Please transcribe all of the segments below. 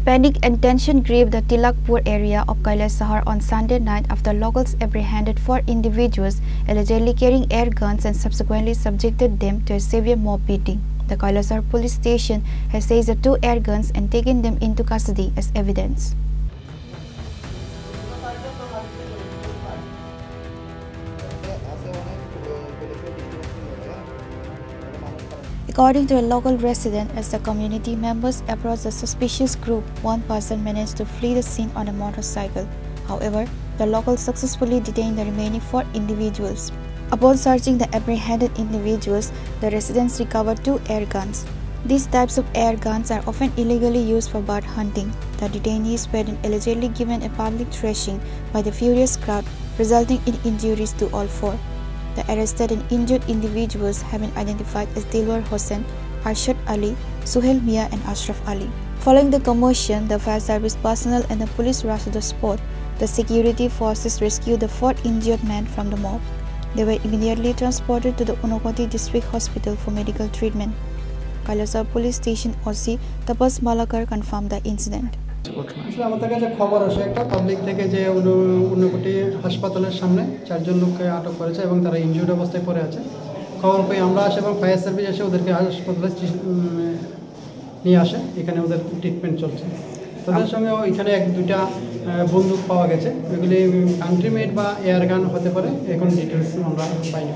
Panic and tension gripped the Tilakpur area of Kailasahar on Sunday night after locals apprehended 4 individuals allegedly carrying air guns and subsequently subjected them to a severe mob beating. The Kailasahar police station has seized the 2 air guns and taken them into custody as evidence. According to a local resident, as the community members approached the suspicious group, one person managed to flee the scene on a motorcycle. However, the locals successfully detained the remaining 4 individuals. Upon searching the apprehended individuals, the residents recovered 2 air guns. These types of air guns are often illegally used for bird hunting. The detainees were then allegedly given a public thrashing by the furious crowd, resulting in injuries to all 4. The arrested and injured individuals have been identified as Dilwar Hossain, Arshad Ali, Suhail Mia and Ashraf Ali. Following the commotion, the fire service personnel and the police rushed to the spot. The security forces rescued the 4 injured men from the mob. They were immediately transported to the Unakoti District Hospital for medical treatment. Kailasahar Police Station OC Tapas Malakar confirmed the incident. আমাদের কাছে খবর আসে একটা public থেকে যে উন্নকোটি হাসপাতালের সামনে 4 জন লোককে আটক করেছে এবং তারা ইনজিউর্ড অবস্থায় পড়ে আছে। খবর পেয়ে আমরা আসি এবং ফায়ার সার্ভিস এসে ওদেরকে হাসপাতালে নিয়ে আসে। এখানে ওদের ট্রিটমেন্ট চলছে। তাদের সঙ্গে এখানে 1-2টা বন্দুক পাওয়া গেছে। এগুলি কান্ট্রি মেড বা এয়ার গান হতে পারে। এখন ডিটেইলস আমরা পাইনি।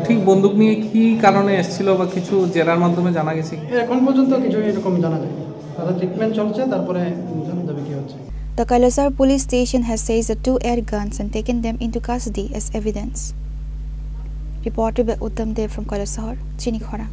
ঠিক বন্দুক নিয়ে কি কারণে এসেছিল বা কিছু জেরার মাধ্যমে জানা গেছে? এখন পর্যন্ত কিছু এরকম জানা যায়নি। তারা ট্রিটমেন্ট চলছে তারপরে জানা যাবে কি হচ্ছে। The Kailasahar police station has seized the 2 air guns and taken them into custody as evidence. Reported by Uttam Dev from Kailasahar, Chinikhara.